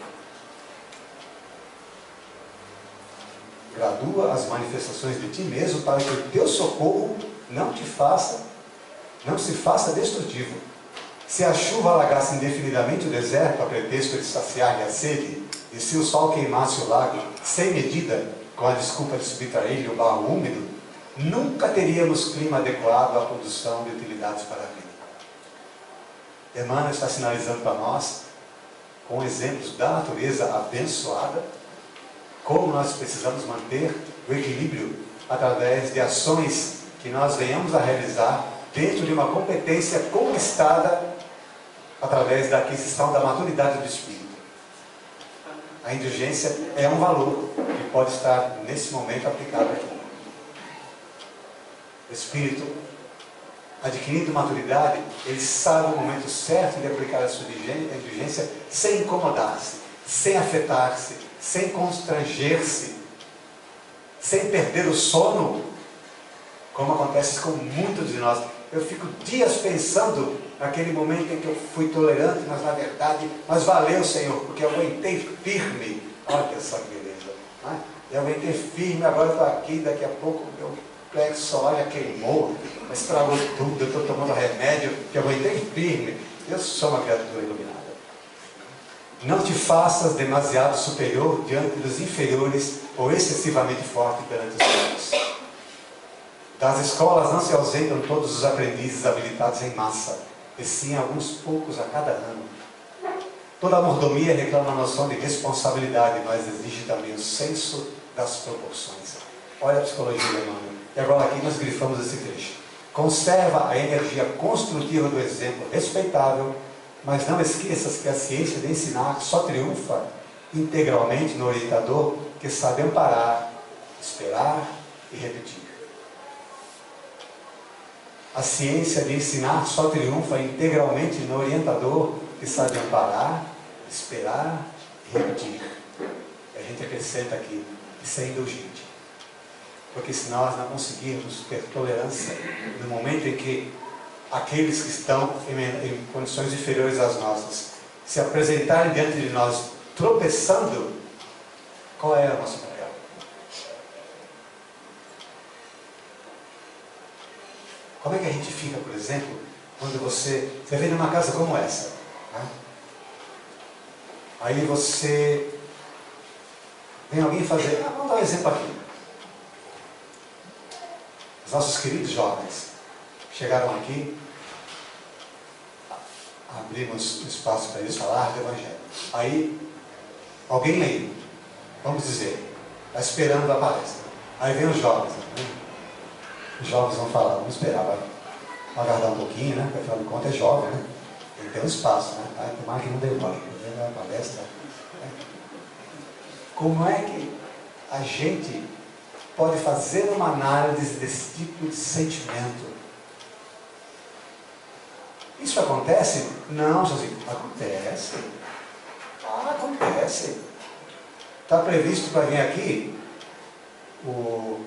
Speaker 1: Gradua as manifestações de ti mesmo para que o teu socorro não se faça destrutivo. Se a chuva alagasse indefinidamente o deserto a pretexto de saciar-lhe a sede, e se o sol queimasse o lago sem medida, com a desculpa de subtrair-lhe o barro úmido, nunca teríamos clima adequado à produção de utilidades para a vida. Emmanuel está sinalizando para nós, com exemplos da natureza abençoada, como nós precisamos manter o equilíbrio através de ações que nós venhamos a realizar dentro de uma competência conquistada através da aquisição da maturidade do espírito. A indulgência é um valor que pode estar nesse momento aplicado aqui. O espírito, adquirindo maturidade, ele sabe o momento certo de aplicar a sua indulgência sem incomodar-se, sem afetar-se, sem constranger-se, sem perder o sono, como acontece com muitos de nós. Eu fico dias pensando naquele momento em que eu fui tolerante, mas na verdade, mas valeu, Senhor, porque eu aguentei firme. Olha só que beleza, né? Eu aguentei firme, agora eu estou aqui, daqui a pouco meu plexo solar já queimou, estragou tudo, eu estou tomando remédio, que eu aguentei firme. Eu sou uma criatura iluminada. Não te faças demasiado superior diante dos inferiores ou excessivamente forte perante os outros. Das escolas não se ausentam todos os aprendizes habilitados em massa, e sim alguns poucos a cada ano. Toda mordomia reclama a noção de responsabilidade, mas exige também o senso das proporções. Olha a psicologia, Emmanuel. E agora aqui nós grifamos esse trecho. Conserva a energia construtiva do exemplo respeitável, mas não esqueças que a ciência de ensinar só triunfa integralmente no orientador que sabe amparar, esperar e repetir. A ciência de ensinar só triunfa integralmente no orientador que sabe amparar, esperar e repetir. E a gente acrescenta aqui, ser indulgente. Porque se nós não conseguirmos ter tolerância no momento em que aqueles que estão em condições inferiores às nossas se apresentarem diante de nós tropeçando, qual é a nossa papel? Como é que a gente fica, por exemplo, quando você vem numa casa como essa, né? Aí vem alguém fazer, vamos dar um exemplo aqui. Os nossos queridos jovens chegaram aqui, abrimos espaço para eles falar do Evangelho. Aí, alguém aí, vamos dizer, está esperando a palestra. Aí vem os jovens, né? Os jovens vão falar, vamos esperar, vai aguardar um pouquinho, né? Porque afinal de contas é jovem, né? Tem que ter um espaço, né? Ai, tomara que não demore, a palestra. Né? Como é que a gente pode fazer uma análise desse tipo de sentimento? Isso acontece? Não, Josinho, acontece. Acontece. Está previsto para vir aqui o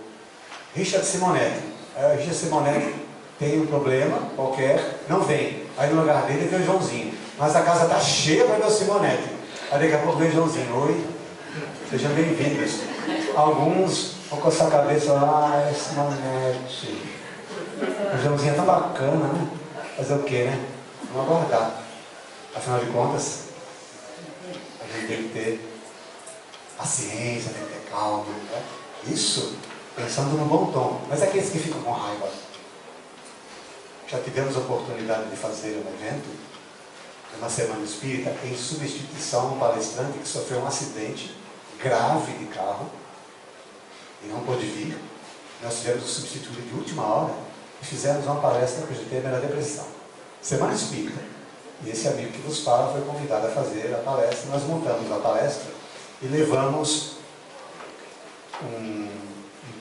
Speaker 1: Richard Simonetti. Aí o Richard Simonetti tem um problema qualquer, não vem. Aí no lugar dele vem o Joãozinho. Mas a casa está cheia para ver o Simonetti. Aí daqui a pouco vem o Joãozinho. Oi, sejam bem-vindos. Alguns vão coçar a cabeça e falar, Simonetti. O Joãozinho é tão bacana, né? Fazer o quê, né? Vamos aguardar. Afinal de contas, a gente tem que ter paciência, tem que ter calma. Né? Isso pensando no bom tom. Mas aqueles que ficam com raiva. Já tivemos a oportunidade de fazer um evento, uma semana espírita, em substituição a um palestrante que sofreu um acidente grave de carro e não pôde vir. Nós tivemos que substituir de última hora e fizemos uma palestra cujo tema era depressão. Semana espírita. E esse amigo que vos fala foi convidado a fazer a palestra. Nós montamos a palestra e levamos um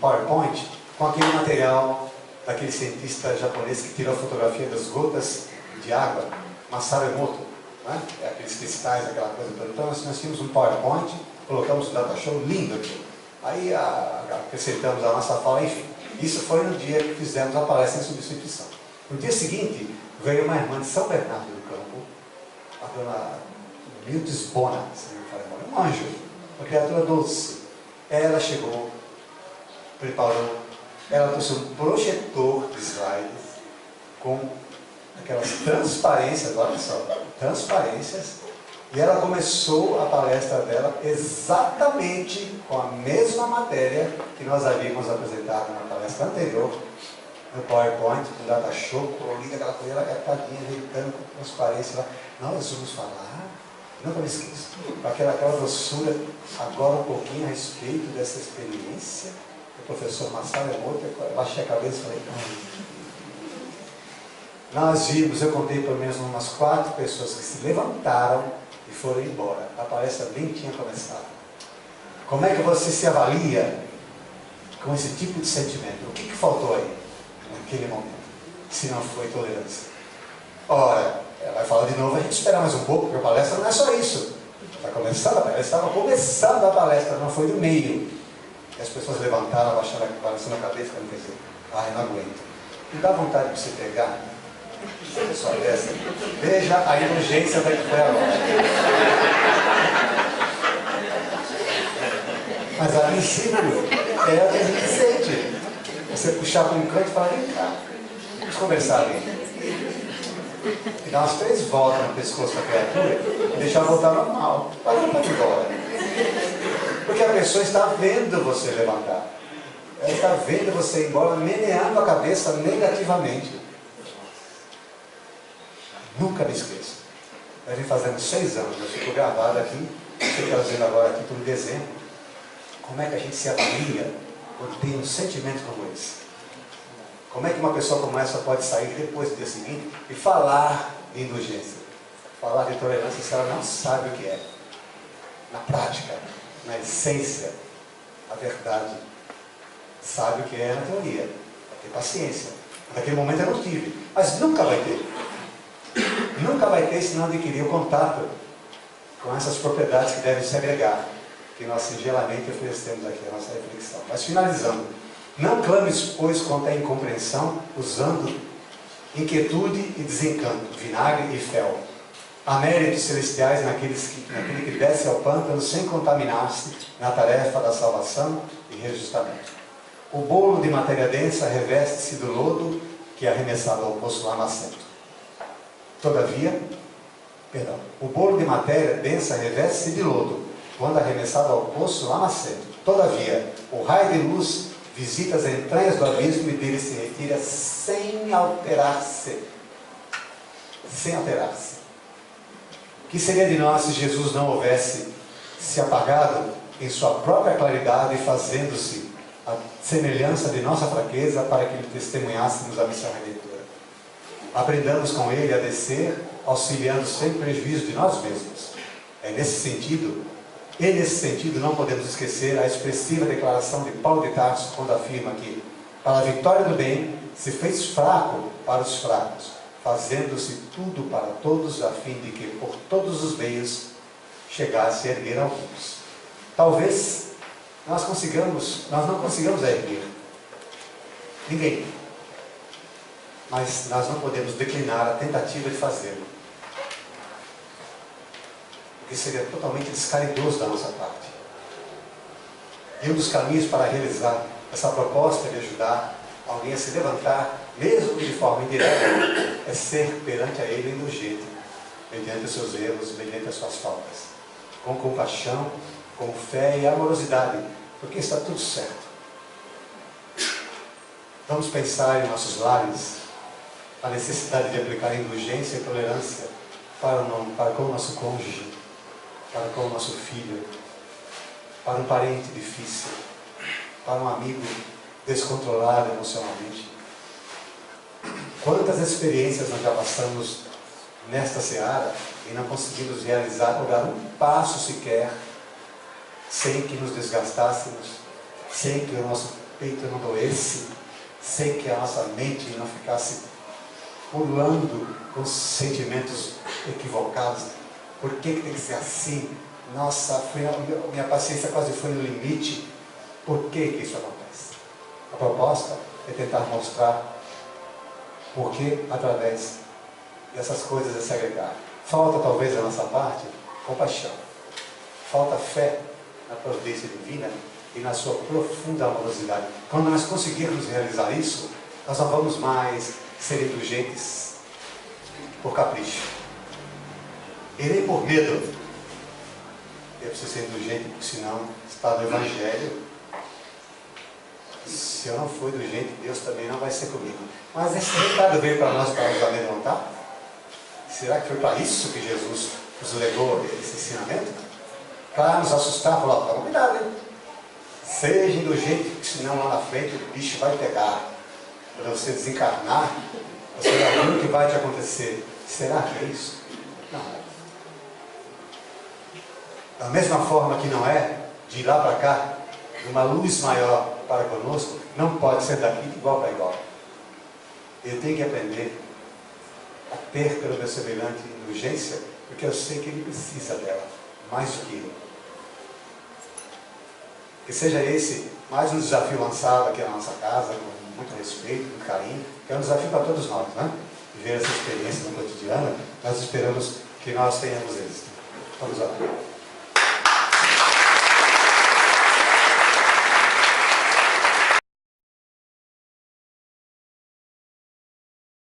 Speaker 1: PowerPoint com aquele material daquele cientista japonês que tirou a fotografia das gotas de água, Masaru Emoto, né? Aqueles cristais, aquela coisa toda. Então nós tínhamos um PowerPoint, colocamos um data show lindo aqui. Aí acrescentamos a nossa fala, enfim. Isso foi no dia que fizemos a palestra em substituição. No dia seguinte, veio uma irmã de São Bernardo do Campo, a dona Mildes Bona, um anjo, uma criatura doce. Ela chegou, preparou, ela trouxe um projetor de slides com aquelas transparências, olha só, transparências, e ela começou a palestra dela exatamente com a mesma matéria que nós havíamos apresentado na palestra anterior, no PowerPoint, com data show, colorida, aquela coisa, ela tadinha, ajeitando com transparência lá. Nós vamos falar, nunca me esqueço, com aquela doçura, agora um pouquinho a respeito dessa experiência. O professor Massaro é morto, eu baixei a cabeça e falei, nós vimos, eu contei pelo menos umas 4 pessoas que se levantaram e foram embora. A palestra nem tinha começado. Como é que você se avalia com esse tipo de sentimento? O que faltou aí, naquele momento, se não foi tolerância? Ora, ela vai falar de novo, a gente espera mais um pouco, porque a palestra não é só isso. Está começando, ela estava começando a palestra, não foi do meio. E as pessoas levantaram, abaixaram a cabeça, quer dizer, ai, não aguento. Não dá vontade de você pegar? Pessoal, dessa. Veja a indulgência da que foi agora. Mas a princípio é o que a gente sente. Você puxar para um canto e falar, vem cá, vamos conversar ali. E dar umas 3 voltas no pescoço da criatura e deixar voltar normal. Para não pode ir embora. Porque a pessoa está vendo você levantar. Ela está vendo você ir embora, meneando a cabeça negativamente. Nunca me esqueço. Nós vem fazendo 6 anos, eu fico gravado aqui, estou trazendo agora aqui por dezembro. Como é que a gente se avalia quando tem um sentimento como esse? Como é que uma pessoa como essa pode sair depois do dia seguinte e falar de indulgência? Falar de tolerância se ela não sabe o que é? Na prática, na essência, a verdade. Sabe o que é na teoria. Vai ter paciência. Naquele momento eu não tive, mas nunca vai ter. Nunca vai ter se não adquirir o contato com essas propriedades que devem se agregar, que nós singelamente oferecemos aqui a nossa reflexão. Mas finalizando, não clames, pois, contra a incompreensão, usando inquietude e desencanto, vinagre e fel. Há méritos celestiais naquele que desce ao pântano sem contaminar-se na tarefa da salvação e reajustamento. O bolo de matéria densa reveste-se do lodo que é arremessado ao poço lamacento. Todavia, o bolo de matéria densa reveste-se de lodo, quando arremessado ao poço lamacento. Todavia, o raio de luz visita as entranhas do abismo e dele se retira sem alterar-se. Sem alterar-se. O que seria de nós se Jesus não houvesse se apagado em sua própria claridade e fazendo-se a semelhança de nossa fraqueza para que lhe testemunhássemos a missão redentora? Aprendamos com ele a descer, auxiliando sem prejuízo de nós mesmos. É nesse sentido, e nesse sentido não podemos esquecer a expressiva declaração de Paulo de Tarso, quando afirma que, para a vitória do bem, se fez fraco para os fracos, fazendo-se tudo para todos, a fim de que, por todos os meios, chegasse a erguer alguns. Talvez nós não consigamos erguer ninguém. Mas nós não podemos declinar a tentativa de fazê-lo. Porque seria totalmente descaridoso da nossa parte. E um dos caminhos para realizar essa proposta de ajudar alguém a se levantar, mesmo que de forma indireta, é ser perante a ele indulgente, mediante os seus erros, mediante as suas faltas. Com compaixão, com fé e amorosidade, porque está tudo certo. Vamos pensar em nossos lares, a necessidade de aplicar indulgência e tolerância para com o nosso cônjuge, para com o nosso filho, para um parente difícil, para um amigo descontrolado emocionalmente. Quantas experiências nós já passamos nesta seara e não conseguimos realizar ou dar um passo sequer sem que nos desgastássemos, sem que o nosso peito não doesse, sem que a nossa mente não ficasse pulando com sentimentos equivocados. Por que tem que ser assim? Nossa, minha paciência quase foi no limite. Por que isso acontece? A proposta é tentar mostrar por que através dessas coisas é se agregar. Falta talvez da nossa parte compaixão. Falta fé na providência divina e na sua profunda amorosidade. Quando nós conseguirmos realizar isso, nós não vamos mais ser indulgentes por capricho. Irei por medo. Eu preciso ser indulgente, porque senão está no Evangelho. Se eu não for indulgente, Deus também não vai ser comigo. Mas esse recado veio para nós para nos amedrontar? Será que foi para isso que Jesus nos legou esse ensinamento? Para nos assustar, falar, toma cuidado, hein? Seja indulgente, porque senão lá na frente o bicho vai pegar. Quando você desencarnar, você vai ver o que vai te acontecer. Será que é isso? Não. Da mesma forma que não é de lá para cá, uma luz maior para conosco, não pode ser daqui de igual para igual. Eu tenho que aprender a ter pelo meu semelhante indulgência, porque eu sei que ele precisa dela, mais do que eu. Que seja esse mais um desafio lançado aqui na nossa casa, com muito respeito, com carinho, que é um desafio para todos nós, né? Viver essa experiência no cotidiano, nós esperamos que nós tenhamos êxito. Vamos lá.